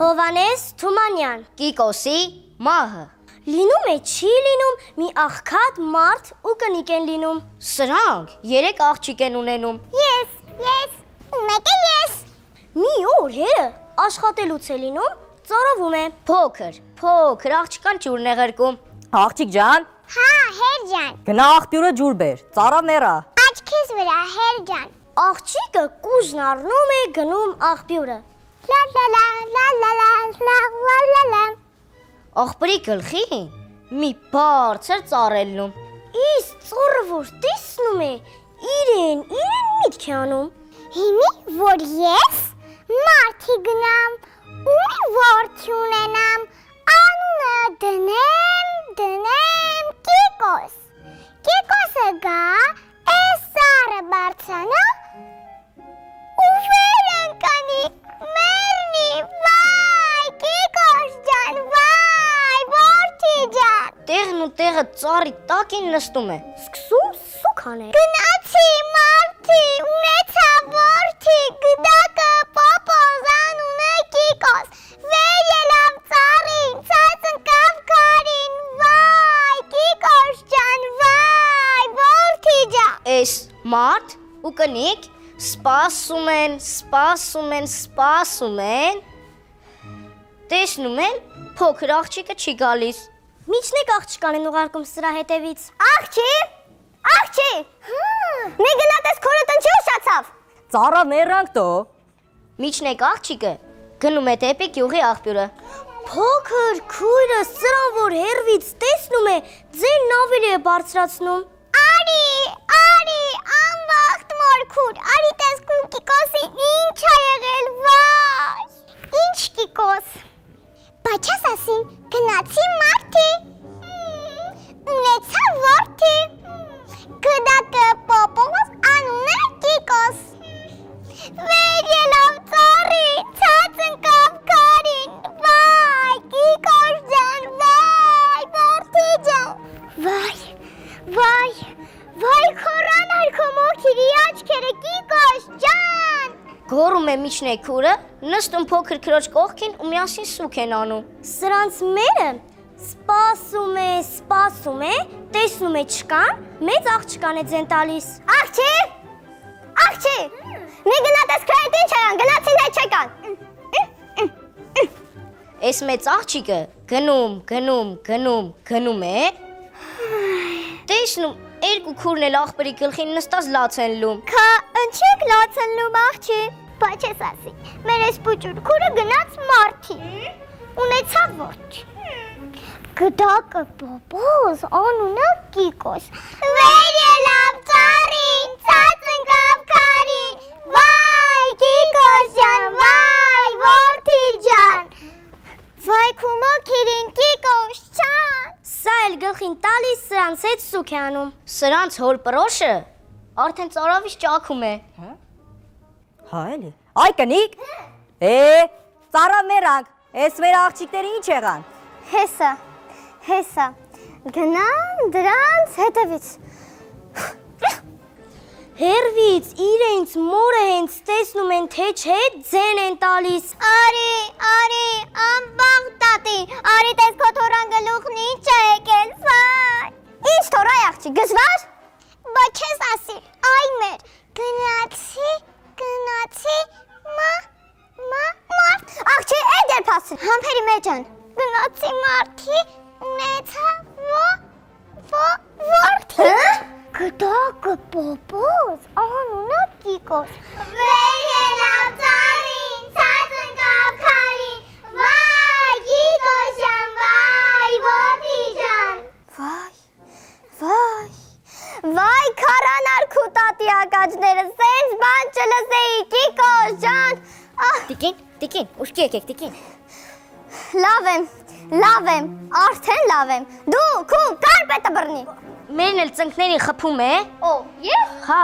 Հովանես Թումանյան։ Կիկոսի մահը։ Լինում է չի լինում, մի աղքատ մարդ ու կնիկ են լինում։ Սրանք 3 աղջիկ են ունենում։ Ես, ու մեկը ես։ Մի օր հերը աշխատելուց է լինում, ծառավում է։ Փոքր աղջկան ջուրն է ղրկում։ Աղջիկ ջան, Հա, հեր ջան, գնա աղբյուրը ջուր բեր, ծառա մեռա։ աչքիս վրա հեր ջան։ Աղջիկը կուժն առնում է գնում աղբյուրը։ Լա լա լա լա լա լա լա լա լա։ Աղբրի գլխին մի բարձր ծառ է լնում։ Իսկ ծառը որ տեսնում է, իրեն միտք է անում։ Հիմի որ ես մարդի գնամ ու մի որդի ունենամ, անունը դնեմ Կիկոս։ Կիկոսը գա, էս ծառը բարձրանա ու վեր ընկանի, մեռնի, վայ, Կիկոս ջան, վայ, որդի ջան։ Տեղն ու տեղը ծառի տակին նստում է։ Սկսում սուք անել։ Գնացի մարդի, ունեցա որդի, գդակը պոպոզ, անունը Կիկոս, վեր ելավ ծառին, ցած ընկավ քարին, վայ, Կիկոս ջան, վայ, որդի ջան։ Էս մարդ ու կնիկ սպասում են, տեսնում են փոքր աղջիկը չի գալիս։ Միջնեք աղջկան են ուղարկում սրա հետևից։ Աղջի, մի գնատես քորը տնչի ուշացավ։ Ծառա մեռանք տո։ Միջնեք աղջիկը գնում է դեպի գյուղի աղբյուրը։ Փոքր քույրը սրան որ հերվից տեսնում է, ձենն ավելի է բարձրացնում։ Արի, անվախտ մորքուր, արի տեսքում Կիկոսին ինչ ա եղել, վայ։ Ինչ Կիկոս։ Բայց ես ասին, գնացի մարդի, ունեցա որդի, գդակը պոպոզ, անունը Կիկոս, վեր ելավ ծառին, ցած ընկավ քարին, վայ, Կիկոս ջան, վայ, որդի ջան, վայ, քորան արքո մոքիրի աչքերը, Կիկոս ջան։ Գոռում է միջնեք քուրը, նստում փոքր քրոջ կողքին ու միասին սուք են անում։ Սրանց մերը սպասում է, տեսնում է չկան, մեծ աղջկան է ձեն տալիս։ Աղջի, մի գնատես քրայդ ինչ արան, գնացին է չեկան։ Էս մեծ աղջիկը գնում է, տեսնում երկու քուրն էլ աղբերի գլխին նստած լաց են լում։ Քա ընչեք լաց են լում աղջի, բայց ես ասի, մեր ես պուճուր քուրը գնաց մարդի, ունեցավ որդի, գդակը պոպոզ, անունը Կիկոս, վեր ելավ ծառին, ցած ընկավ քարին, վայ, Կիկոս ջան, վայ, որդի ջան, վայ, քու մոքիրին Կիկոս ջան։ Սա էլ գլխին տալիս սրանց հետ սուք է անում։ Սրանց հոր պրոշը արդեն ծարավից ճաքում է։ Հա էլի։ Այ կնիկ։ Ծառա մեռանք, էս մեր աղջիկները ինչ եղան։ Հեսա, գնան դրանց հետևից։ Հերվից իրենց մորը հենց տեսնում են թե չէ ձեն են տալիս։ Արի, անբաղ տատի, արի տես քո թորան գլուխն ինչ է եկել, վայ։ Ինչ թորայ աղջի, գզվար։ Բայց չես ասի, այ մեր, գնացի, մարդ։ Աղջի, էդ էր պասին, համպերի մեջան։ Գնացի մարդի, ունեցա որդի։ Գդակը պոպոզ, անունը Կիկոս, վեր ելավ ծառին, ցած ընկավ քարին, վայ, Կիկոս ջան, վայ, որդի ջան։ Վայ, քարան արքու տատի ակաջները, սենց բան չլսեի, Կիկոս ջան։ Տիկին, ուշքի եկեք, տիկին։ Լավ եմ, արդեն լավ եմ, դու քու կարպետը բռնի։ Մերն էլ ծնկների խփում է։ Ես։ Հա,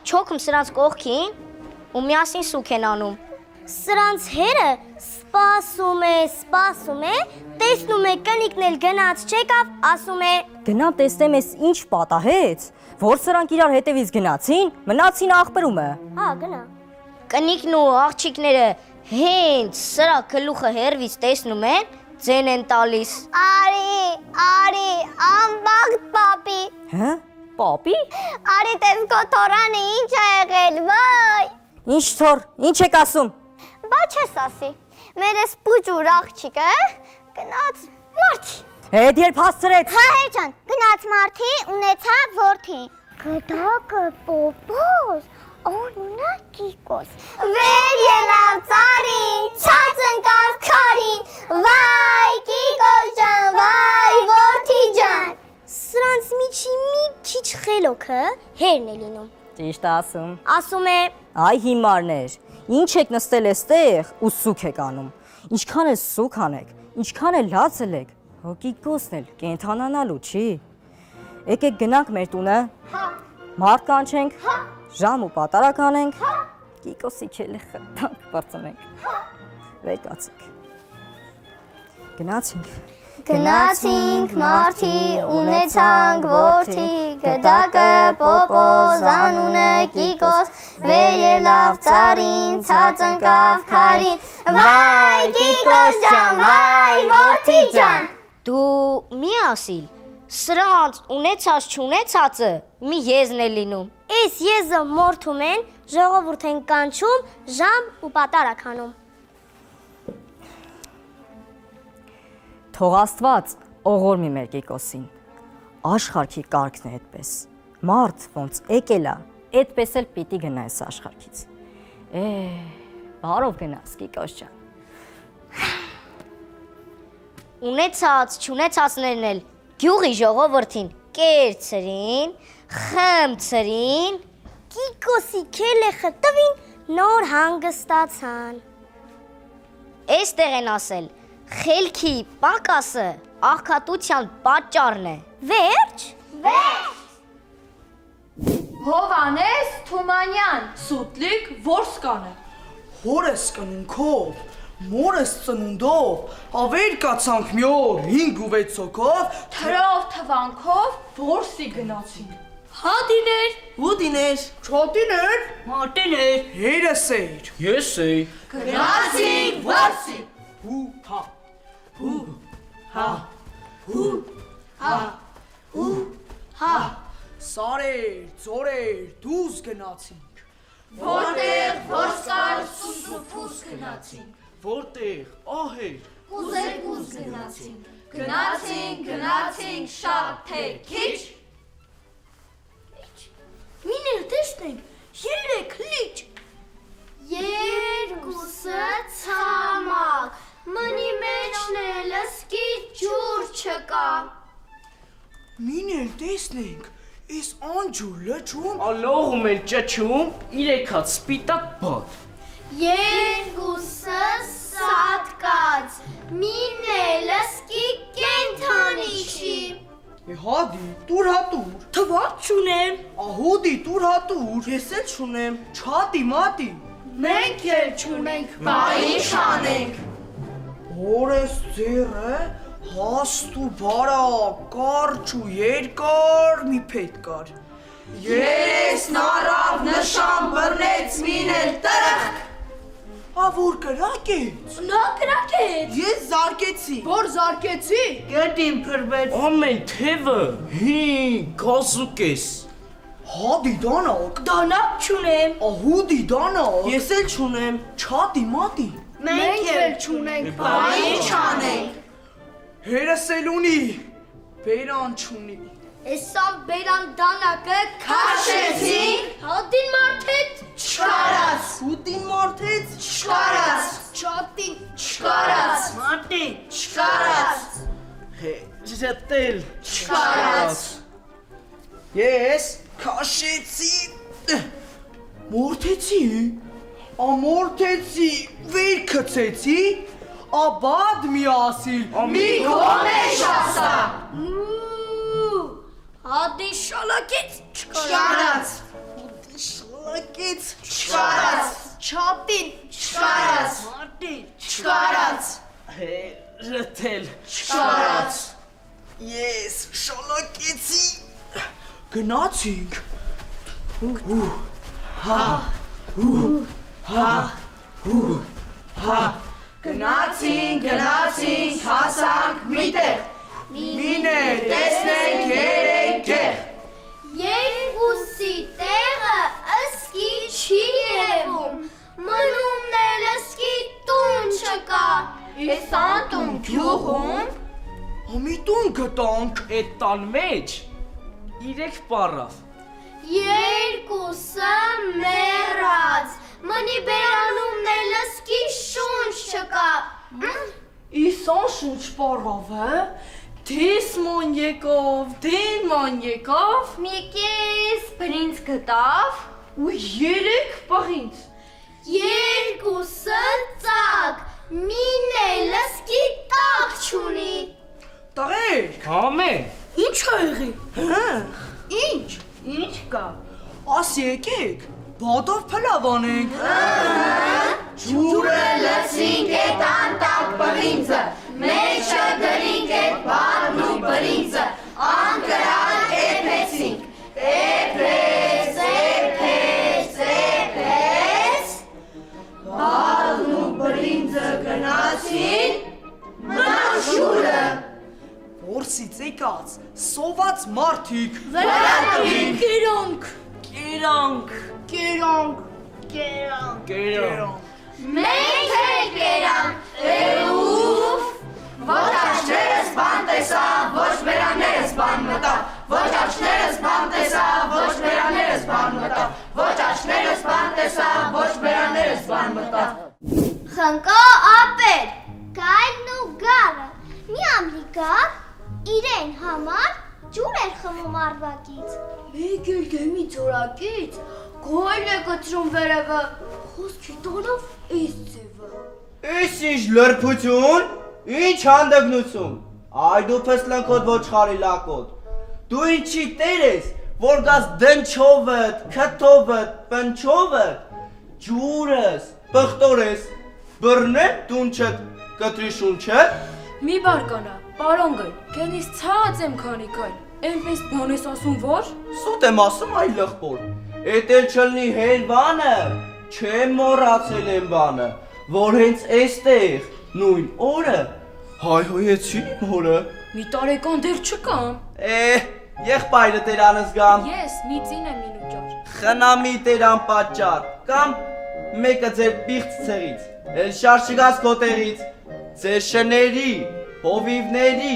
չոքում սրանց կողքին ու միասին սուք են անում։ Սրանց հերը սպասում է, տեսնում է կնիկն էլ գնաց չեկավ, ասում է. Գնամ տեսնեմ էս ինչ պատահեց, որ սրանք իրար հետևից գնացին, մնացին աղբերումը։ Հա, գնա։ Կնիկն ու աղջիկները Հենց սրա գլուխը հերվից տեսնում են, ձեն են տալիս։ Արի, ամբաղտ պապի։ Հա? Պապի։ Արի տես կոթորանը ինչ է եղել, վայ։ Ինչ թոր, ինչ եք ասում։ Բա չես ասի, մեր ես պուջուր աղջիկը գնաց մարդի։ Հետ երբ հասցրեց։ Հա հերջան, գնաց մարդի, ունեցավ որդի։ Գդակը պոպոս, անունը Կիկոս։ Վեր ելավ ծարին, չած ընկավ քարին, վայ Կիկոս ջան, վայ որդի ջան։ Սրանց միջի մի քիչ խելոքը հերն է լինում։ Ճիշտ ասում։ Ասում է, Այ հիմարներ, ինչ եք նստել էստեղ ու սուք եք անում։ Ինչքան էլ սուք անեք, ինչքան էլ լացել եք, Կիկոսն էլ կենթանանալու չի։ Եկեք գնանք մեր տունը։ հա, Մարդ կանչենք, հա, ժամ ու պատարակ անենք, հա, Կիկոսի քելը խտանք բարձնենք։ Վեր կացեք։ Գնացինք։ Գնացինք մարդի, ունեցանք որդի, գդակը պոպոս, անունը Կիկոս, վեր ելավ ծարին, ցած ընկավ քարին, վայ Կիկոս ջան, վայ որդի ջան։ Դու մի ասիլ, սրանց ունեցած չունեցածը մի եզն է լինում։ Այս եզը մորթում են, ժողովուրդ են կանչում, ժամ ու պատարակ անում։ Թող Աստված օղորմի մեր Կիկոսին։ Աշխարհքի կարգն է այդպես։ Մարդ ոնց եկել է, այդպես էլ պիտի գնա այս աշխարհքից։ Բարով գնաս Կիկոս ջան։ Ունեցած չունեցածներն էլ գյուղի ժողովրդին կերցրին, խմցրին, Կիկոսի քելեխը տվին, նոր հանգստացան։ Այստեղ են ասել, խելքի պակասը աղքատության պատճառն է։ Վերջ։ Հովանես Թումանյան, Սուտլիկ Որսկանը։ Հորս կնունքով, մորս ծնունդով, ավեր կացանք մի օր 5 ու 6 հոգով, Թրով թվանքով Որսի գնացին։ Հադիներ, ուդիներ, չոտիներ, մարտիներ, երես էր, ես էի, գնացին Որսի։ հու, հա, սարեր, ծորեր, դուզ գնացինք, Որտեղ Որսկար Սուսուփուս գնացին։ որտեղ, ահեր, Կուզերկուս գնացին։ Գնացին շատ թե քիչ։ Միներ տեսնենք, 3 լիճ։ Երկուսը ցամաք, մնի մեջն էլ սկի ջուր չկա։ մին էլ տեսնենք, ես անջուր լճում, Ալողում են ճաչում, իրեքած սպիտակ բատ։ Երկուսը սատկած, մին էլ սկի կենթանի չի։ հադի, տուր հատուր, Թվակ չունեմ։ ահուդի, տուր հատուր, ես էլ չունեմ, չատի, մատի, Մենք էլ չունենք, բա ինչ անենք։ Հորես ձերը հաստ ու բարակ, կարճ ու երկար մի պետ կար։ Երեսն առավ նշան բռնեց մինել տրխ։ Որ կրակեց, Նա կրակեց։ ես զարկեցի, Որ զարկեցի։ գետին փրվեց, Ամեն թևը 5 գազուկես։ հադի դանակ, Դանակ չունեմ։ ահուդի դանակ, ես էլ չունեմ, չատի, մատի, Մենք էլ չունենք, բա ինչ անենք։ հերս էլ ունի, բերան չունի, Էսամ բերան դանակը Քաշեցինք, հատին մարդետ չկարած, հուտին մարդեց, չկարած, չատին չկարած, մատի, չկարած, Ժետել, չկարած։ ես քաշեցի, մորթեցի, ամորթեցի, վեր կծեցի, աբադ մի ասիլ, Մի գոմեշ ասա, Հատին շալակից չկարած, շլակեց, չկարած, չատին չկարած, մատի, չկարած, ժետել, չկարած, ես շալակեցի, գնացինք, Գնացինք, հասանք միտեղ, միներ տեսնենք երեքեղ։ Երկուսի տեղը ըսկի չի երևում, մնումն էլ ըսկի տուն չկա, Ես անտուն գյուղում Ամիտուն գտանք։ Այդ տան մեջ 3 պարավ։ երկուսը մեռած, մնի բերանումն էլ ըսկի շունչ չկա, Իսան շունչ պարավը Դեսման եկավ, դենման եկավ մի կես բրինց գտավ, ու 3 պաղինց երկուսը ծակ, մին էլ ըսկի տակ չունի, Տղերք, Ամեն։ ինչ ա եղի։ Ինչ կա։ Աս եկեք, բադով փլավ անենք։ ջուրը լցինք էտ անտակ բրինցը, մեջը դրինք էտ բադն ու բրինցը, անկրան էպեցինք, էպես, բադն ու բրինցը գնացին, մնան ջուրը, Որսից եկած, սոված մարդիկ։ Կերանք մենք էլ կերանք, ուֆ, ոչ աչներս բան տեսավ, ոչ բերաններս բան մտավ, ոչ աչներս բան տեսավ, ոչ բերաններս բան մտավ, ոչ աչներս բան տեսավ, ոչ բերաններս բան մտավ։ Խնկո ապեր, գայլն ու գարը, մի ամլի գար, իրեն համար ջուր էր խմում արվակից։ Մեկ էլ գեմի ծորակից Գոյլ է գտրում վերևը Խոսքի տանով էս ձևը Էս ինչ լրբություն, ինչ հանդգնություն, այ դու փսլնքոտ ոչխարի լակոտ, դու ինչի տեր ես, որ գաս դնչովըտ, քթովըտ, պնչովըտ, ջուրս, պղտորես, բրնեն դունչըտ, կտրի շունչըտ, Մի բարկանա, պարոնգը, կենից ցած եմ քանի կայլ, էնպես բան ես ասում որ? սուտ եմ ասում այ լղպոր, էտ էլ չլնի հեն բանը, չեմ մորացել եմ բանը, որ հենց էստեղ, նույն օրը, հայհոյեցի իմ հորը, Մի տարեկան դեր չկամ, եղբայրը տերանս գամ, ես մի ծին եմ ինուճար, խնամի տերան պատճառ, կամ մեկը ձեր պիղծ ցեղից, էլ շար չգաս քո տեղից, ձեր շների, հովիվների,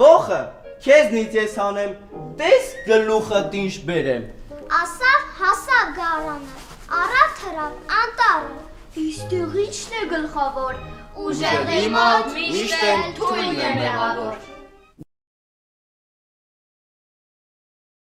ողը, քեզնից ես հանեմ, տես գլուխը տինչ բերեմ, Ասավ հասավ գարանը, առավ թրավ անտարը, Իստեղ իչն է գլխավոր ուժեղի մոտ միշտ էլ թույլն է մեղավոր։